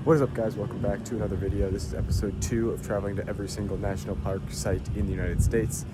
What is up, guys? Welcome back to another video. This is episode 2 of traveling to every single national park site in the United States.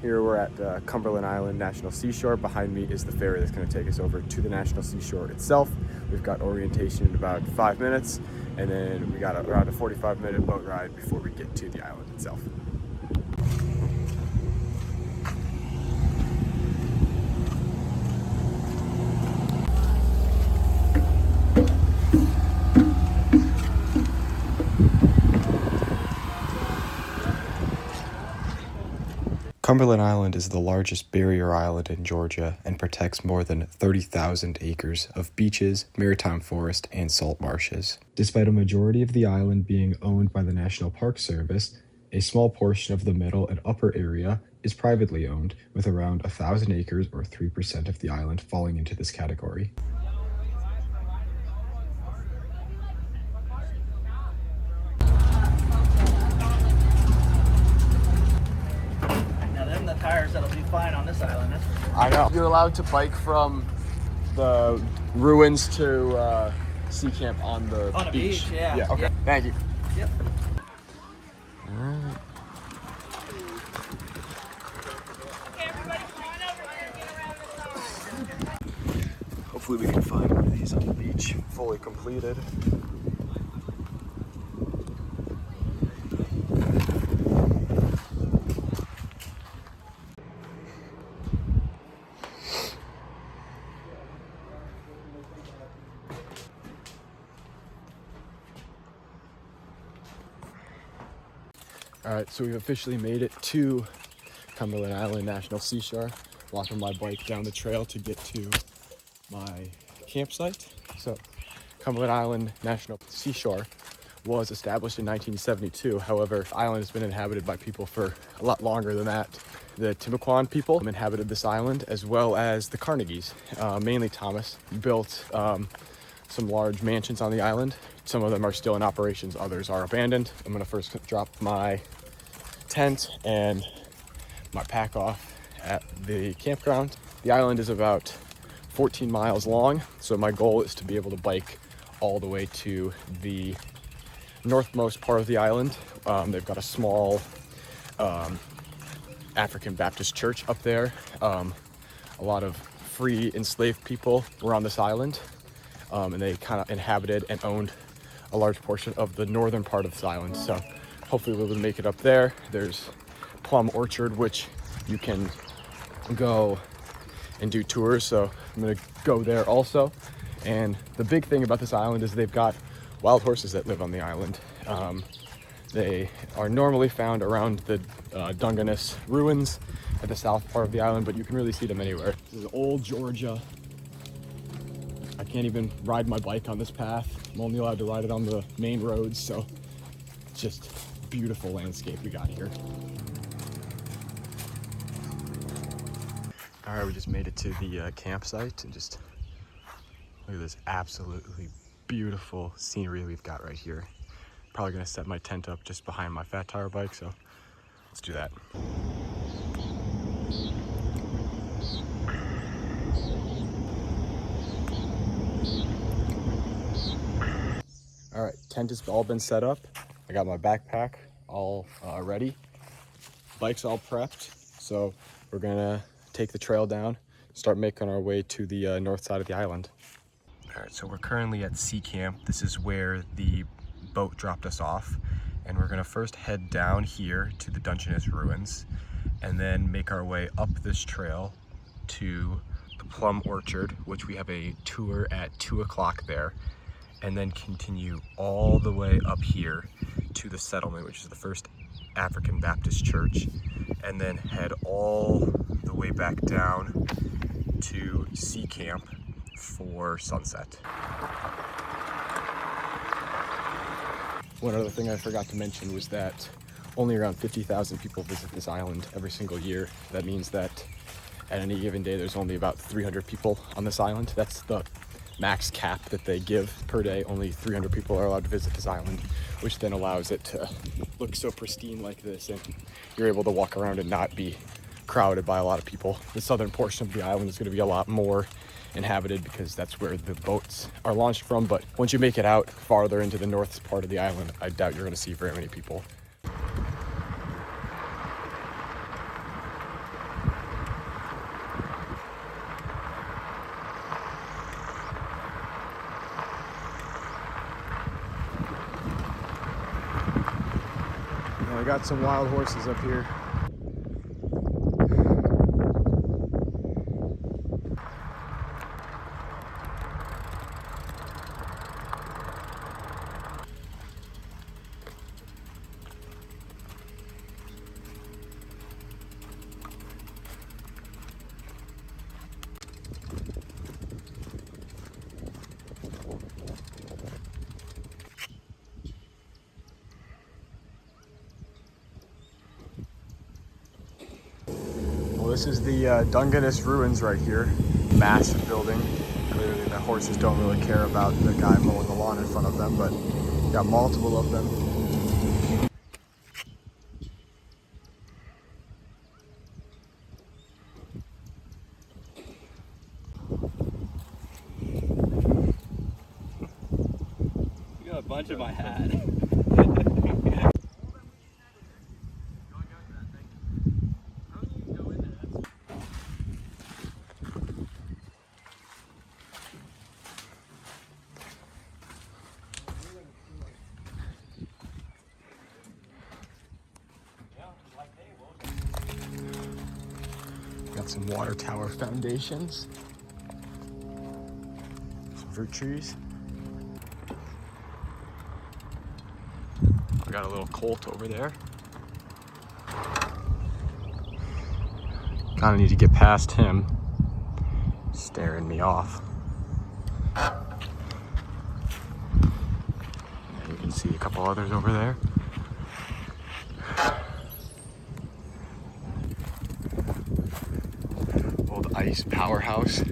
Here we're at Cumberland Island National Seashore. Behind me is the ferry that's going to take us over to the National Seashore itself. We've got orientation in about 5 minutes, and then we got around a 45-minute boat ride before we get to the island itself. Cumberland Island is the largest barrier island in Georgia and protects more than 30,000 acres of beaches, maritime forest, and salt marshes. Despite a majority of the island being owned by the National Park Service, a small portion of the middle and upper area is privately owned, with around 1,000 acres or 3% of the island falling into this category. Tires that'll be fine on this island. That's for sure. I know. You're allowed to bike from the ruins to Sea Camp on the beach. Yeah. Okay. Yep. Thank you. Yep. All right. Okay, everybody, come on over here and get around the side. Hopefully we can find one of these on the beach, fully completed. All right, so we've officially made it to Cumberland Island National Seashore. Walking my bike down the trail to get to my campsite. So Cumberland Island National Seashore was established in 1972. However, the island has been inhabited by people for a lot longer than that. The Timucuan people inhabited this island, as well as the Carnegies. Mainly Thomas built some large mansions on the island. Some of them are still in operations, others are abandoned. I'm gonna first drop my tent and my pack off at the campground. The island is about 14 miles long, so my goal is to be able to bike all the way to the northmost part of the island. They've got a small African Baptist church up there. A lot of free enslaved people were on this island, and they kind of inhabited and owned a large portion of the northern part of this island. So hopefully we'll be able to make it up there. There's Plum Orchard, which you can go and do tours, so I'm gonna go there also. And the big thing about this island is they've got wild horses that live on the island. They are normally found around the Dungeness ruins at the south part of the island, but you can really see them anywhere. This is old Georgia. I can't even ride my bike on this path. I'm only allowed to ride it on the main roads, so it's just beautiful landscape we got here. All right, we just made it to the campsite, and just look at this absolutely beautiful scenery we've got right here. Probably gonna set my tent up just behind my fat tire bike, so let's do that. All right, tent has all been set up. I got my backpack all ready. Bike's all prepped, so we're gonna take the trail down, start making our way to the north side of the island. All right, so we're currently at Sea Camp. This is where the boat dropped us off, and we're gonna first head down here to the Dungeness ruins, and then make our way up this trail to the Plum Orchard, which we have a tour at 2 o'clock there, and then continue all the way up here to the settlement, which is the first African Baptist church, and then head all the way back down to Sea Camp for sunset. One other thing I forgot to mention was that only around 50,000 people visit this island every single year. That means that at any given day there's only about 300 people on this island. That's the max cap that they give per day. Only 300 people are allowed to visit this island, which then allows it to look so pristine like this, and you're able to walk around and not be crowded by a lot of people. The southern portion of the island is going to be a lot more inhabited because that's where the boats are launched from. But once you make it out farther into the north part of the island, I doubt you're going to see very many people. I got some wild horses up here. Well, this is the Dungeness ruins right here. Massive building. Clearly the horses don't really care about the guy mowing the lawn in front of them, but got multiple of them. You got a bunch in my hat. Got some water tower foundations. Some fruit trees. I got a little colt over there. Kinda need to get past him. Staring me off. And you can see a couple others over there. Old ice powerhouse.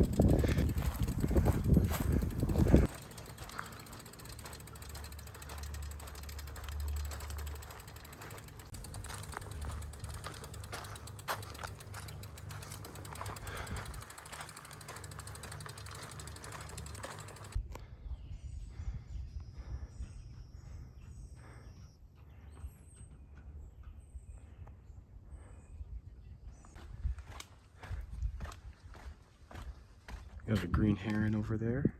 Got a green heron over there.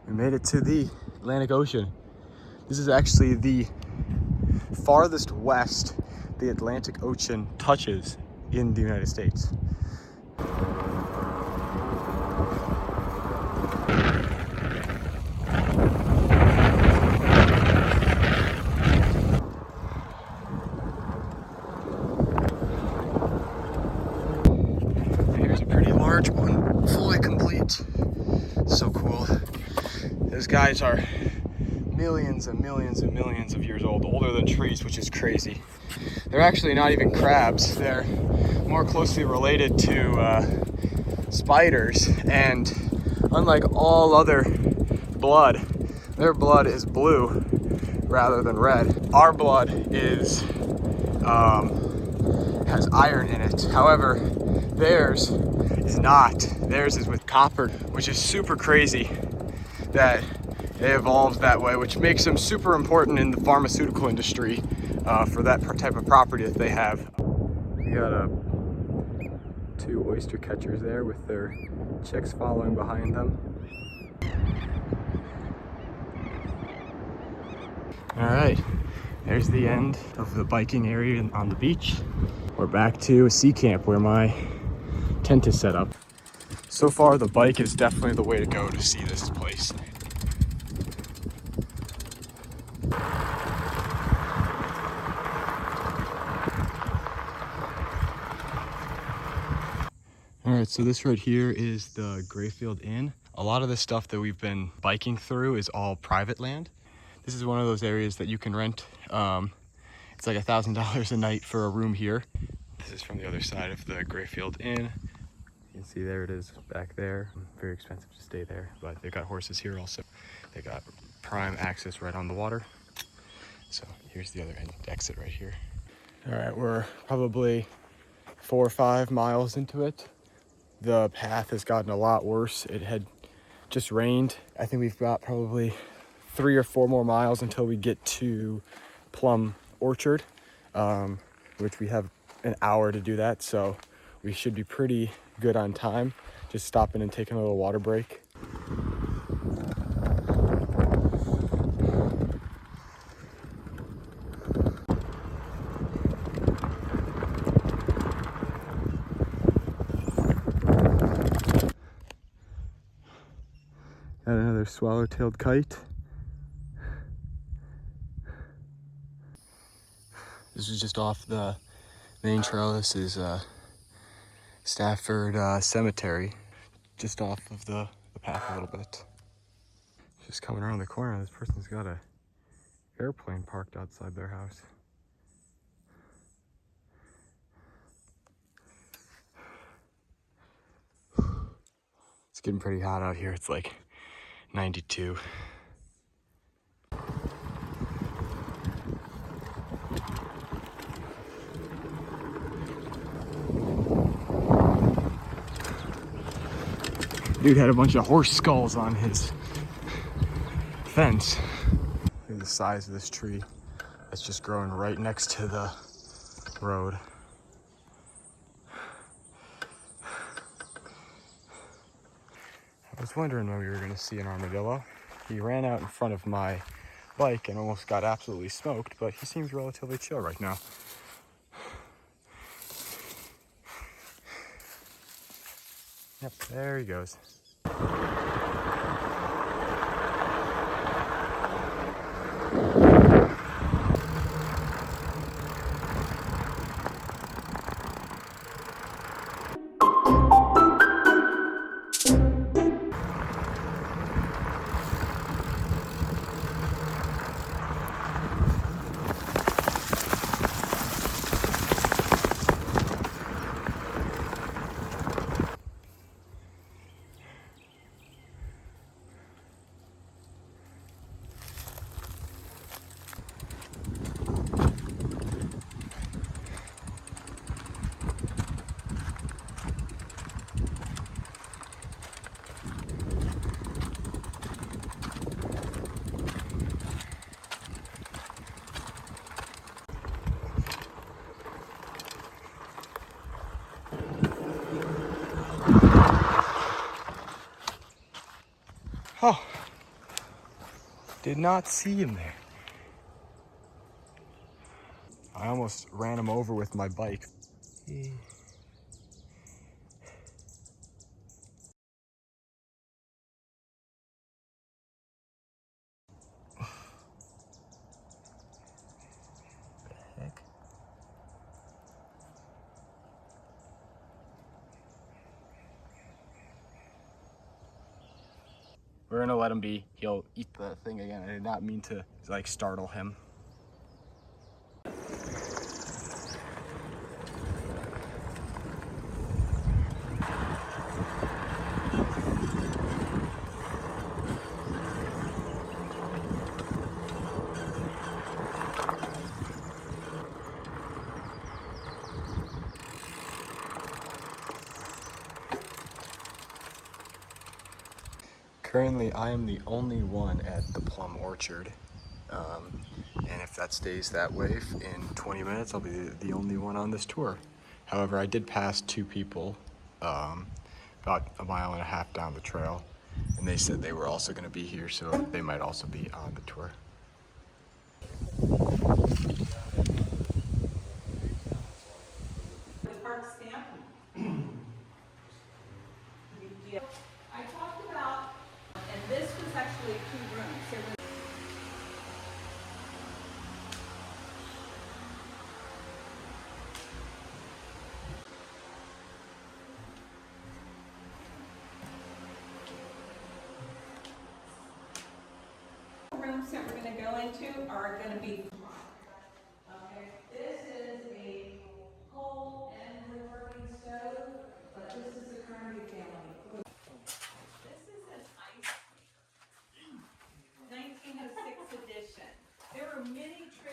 We made it to the Atlantic Ocean. This is actually the farthest west the Atlantic Ocean touches in the United States. Here's a pretty large one, fully complete. So cool. Those guys are millions and millions and millions of years old, older than trees, which is crazy. They're actually not even crabs. They're more closely related to spiders, and unlike all other blood, their blood is blue rather than red. Our blood is has iron in it. However, theirs is not. Theirs is with copper, which is super crazy that they evolved that way, which makes them super important in the pharmaceutical industry for that type of property that they have. We got two oyster catchers there with their chicks following behind them. All right, there's the end of the biking area on the beach. We're back to a sea camp where my tent is set up. So far, the bike is definitely the way to go to see this place. All right, so this right here is the Grayfield Inn. A lot of the stuff that we've been biking through is all private land. This is one of those areas that you can rent. It's like $1,000 a night for a room here. This is from the other side of the Grayfield Inn. You can see there it is back there. Very expensive to stay there, but they've got horses here also. They got prime access right on the water. So here's the other exit right here. All right, we're probably 4 or 5 miles into it. The path has gotten a lot worse. It had just rained. I think we've got probably 3 or 4 more miles until we get to Plum Orchard, which we have an hour to do that. So we should be pretty good on time. Just stopping and taking a little water break. Got another swallow-tailed kite. This is just off the main trail. This is Stafford Cemetery, just off of the path a little bit. Just coming around the corner, this person's got a airplane parked outside their house. It's getting pretty hot out here. It's like 92. Dude had a bunch of horse skulls on his fence. Look at the size of this tree that's just growing right next to the road. I was wondering when we were gonna see an armadillo. He ran out in front of my bike and almost got absolutely smoked, but he seems relatively chill right now. Yep, there he goes. Oh, did not see him there. I almost ran him over with my bike. Heck? We're gonna let him be. He'll eat the thing again. I did not mean to like startle him. Currently, I am the only one at the Plum Orchard. And if that stays that way in 20 minutes, I'll be the only one on this tour. However, I did pass 2 people about 1.5 miles down the trail, and they said they were also going to be here, so they might also be on the tour. The park stamp. I talked about, and this was actually 2 rooms. There was rooms that we're going to go into are going to be. Okay, this is a coal and woodworking stove, but this is the Carnegie family. This is an ice cream, 1906 edition. There were many trips.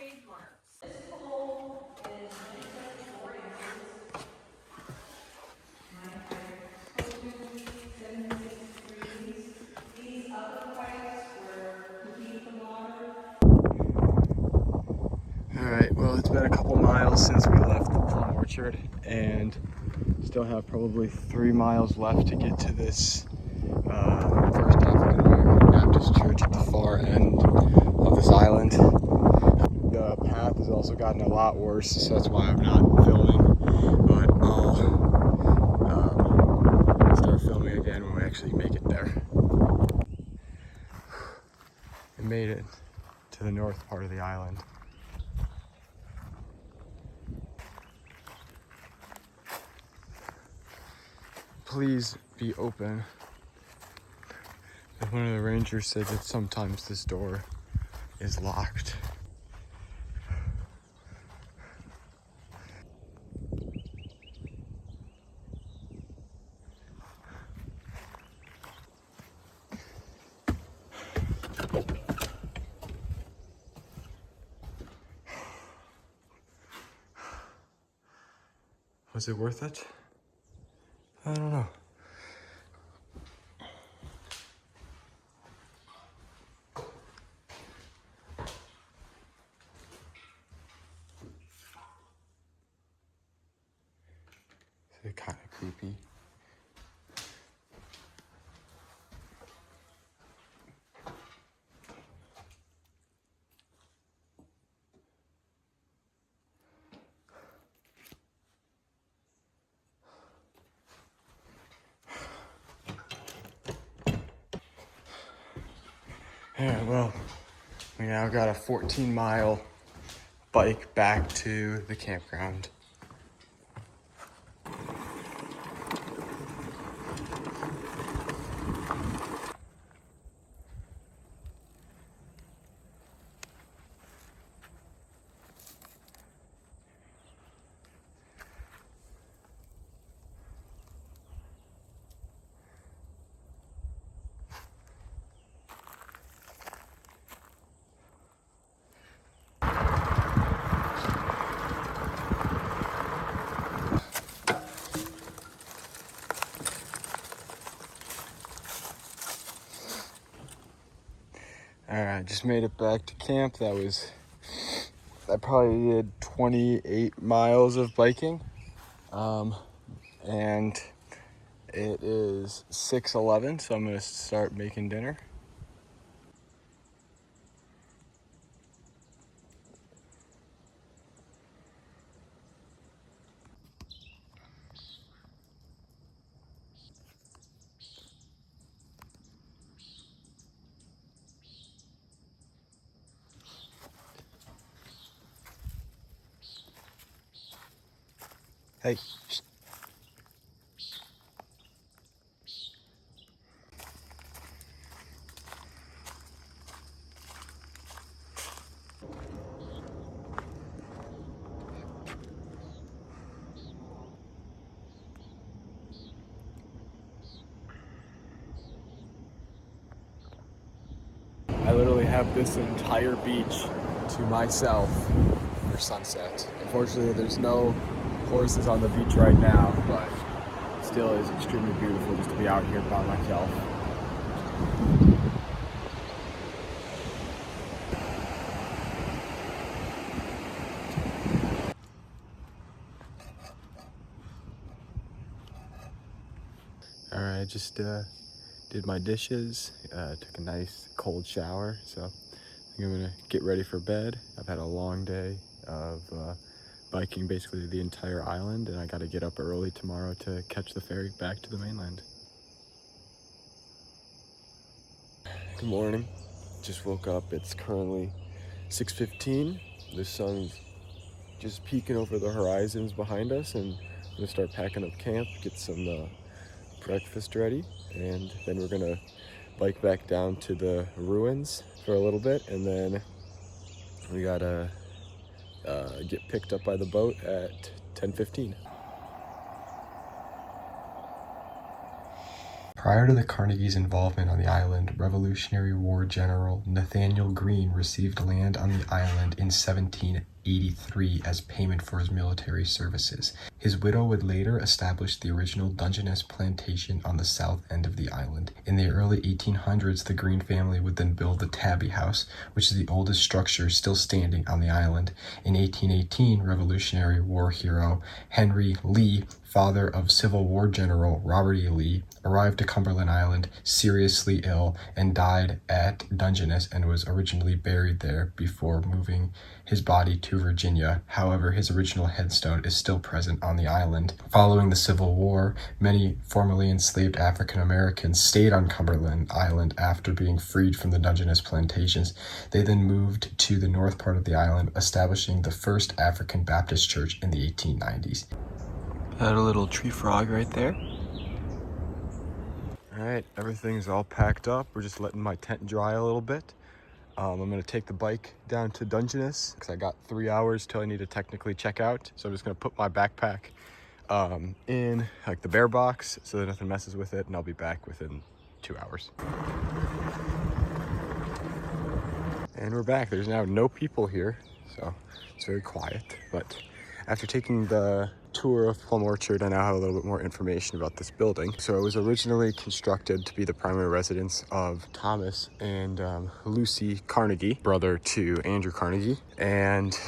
Well, it's been a couple miles since we left the plum orchard, and still have probably 3 miles left to get to this First African American Baptist Church at the far end of this island. The path has also gotten a lot worse, so that's why I'm not filming, but I'll start filming again when we actually make it there. We made it to the north part of the island. Please be open. One of the rangers said that sometimes this door is locked. Was it worth it? I don't know. It's kind of creepy. Yeah, well, we now got a 14-mile bike back to the campground. Alright, just made it back to camp. I probably did 28 miles of biking. And it is 6:11, so I'm gonna start making dinner. Hey. I literally have this entire beach to myself for sunset. Unfortunately, there's no horses on the beach right now, but it still is extremely beautiful just to be out here by myself. Alright, I just did my dishes, took a nice cold shower, so I think I'm gonna get ready for bed. I've had a long day of biking basically the entire island, and I gotta get up early tomorrow to catch the ferry back to the mainland. Good morning. Just woke up. It's currently 6:15. The sun's just peeking over the horizons behind us, and I'm gonna start packing up camp, get some breakfast ready, and then we're gonna bike back down to the ruins for a little bit, and then we gotta get picked up by the boat at 10:15. Prior to the Carnegie's involvement on the island, Revolutionary War General Nathaniel Greene received land on the island in 1783 as payment for his military services. His widow would later establish the original Dungeness plantation on the south end of the island. In the early 1800s, the Green family would then build the Tabby House, which is the oldest structure still standing on the island. In 1818, Revolutionary War hero Henry Lee, father of Civil War General Robert E. Lee, arrived to Cumberland Island seriously ill and died at Dungeness and was originally buried there before moving his body to Virginia. However, his original headstone is still present on the island. Following the Civil War, many formerly enslaved African Americans stayed on Cumberland Island after being freed from the Dungeness plantations. They then moved to the north part of the island, establishing the first African Baptist church in the 1890s. Had a little tree frog right there. All right, everything's all packed up. We're just letting my tent dry a little bit. I'm gonna take the bike down to Dungeness because I got 3 hours till I need to technically check out. So I'm just gonna put my backpack in like the bear box so that nothing messes with it, and I'll be back within 2 hours. And we're back. There's now no people here, so it's very quiet. But after taking the tour of Plum Orchard, I now have a little bit more information about this building. So it was originally constructed to be the primary residence of Thomas and Lucy Carnegie, brother to Andrew Carnegie. And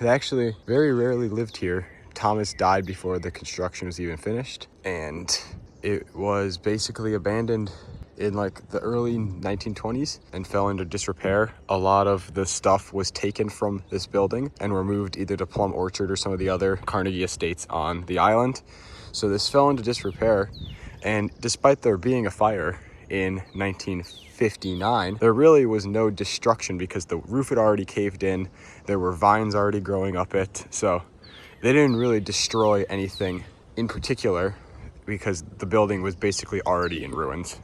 they actually very rarely lived here. Thomas died before the construction was even finished, and it was basically abandoned in like the early 1920s and fell into disrepair. A lot of the stuff was taken from this building and were moved either to Plum Orchard or some of the other Carnegie estates on the island. So this fell into disrepair, and despite there being a fire in 1959, there really was no destruction because the roof had already caved in. There were vines already growing up it. So they didn't really destroy anything in particular because the building was basically already in ruins.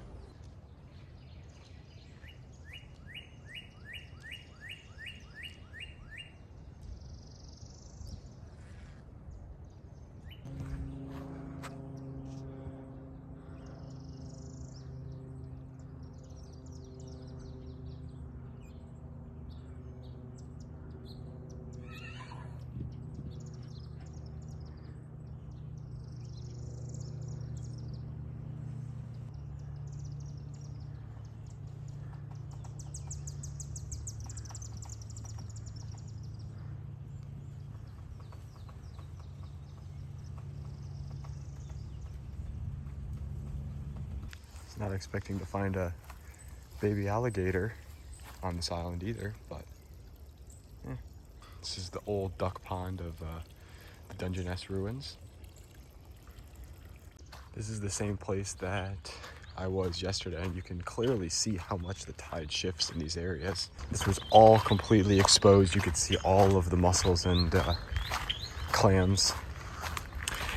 Not expecting to find a baby alligator on this island either, but this is the old duck pond of the Dungeness ruins. This is the same place that I was yesterday, and you can clearly see how much the tide shifts in these areas. This was all completely exposed. You could see all of the mussels and clams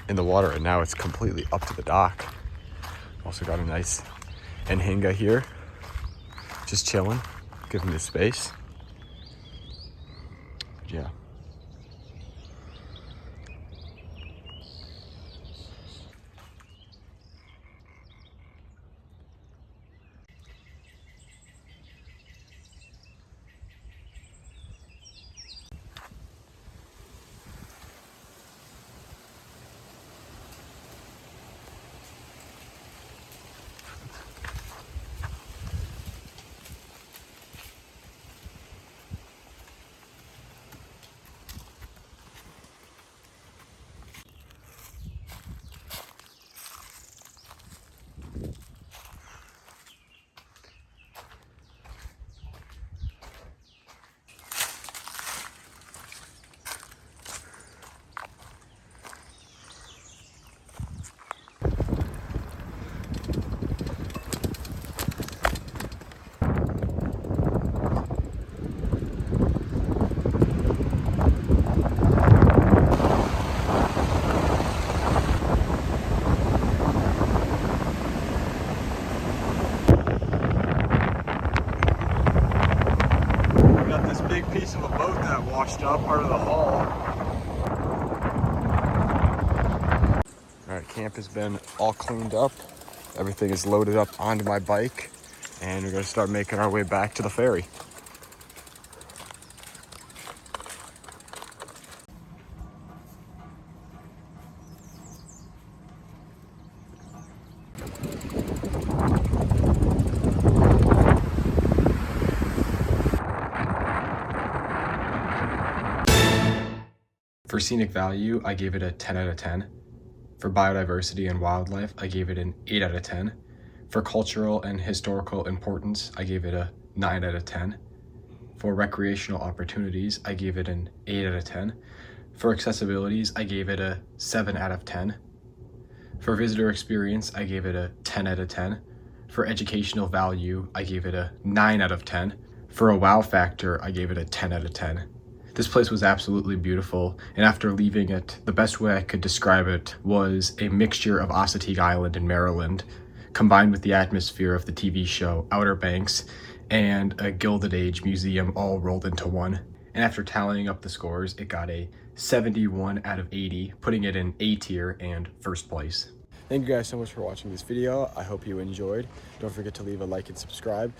in the water, and now it's completely up to the dock. Also got a nice Nhinga here, just chilling, giving me space. Yeah. Piece of a boat that washed up, part of the hull. All right, camp has been all cleaned up. Everything is loaded up onto my bike, and we're gonna start making our way back to the ferry. For scenic value, I gave it a 10 out of 10. For biodiversity and wildlife, I gave it an 8 out of 10. For cultural and historical importance, I gave it a 9 out of 10. For recreational opportunities, I gave it an 8 out of 10. For accessibilities, I gave it a 7 out of 10. For visitor experience, I gave it a 10 out of 10. For educational value, I gave it a 9 out of 10. For a wow factor, I gave it a 10 out of 10. This place was absolutely beautiful, and after leaving it, the best way I could describe it was a mixture of Assateague Island in Maryland, combined with the atmosphere of the TV show Outer Banks and a Gilded Age museum all rolled into one. And after tallying up the scores, it got a 71 out of 80, putting it in A tier and first place. Thank you guys so much for watching this video. I hope you enjoyed. Don't forget to leave a like and subscribe.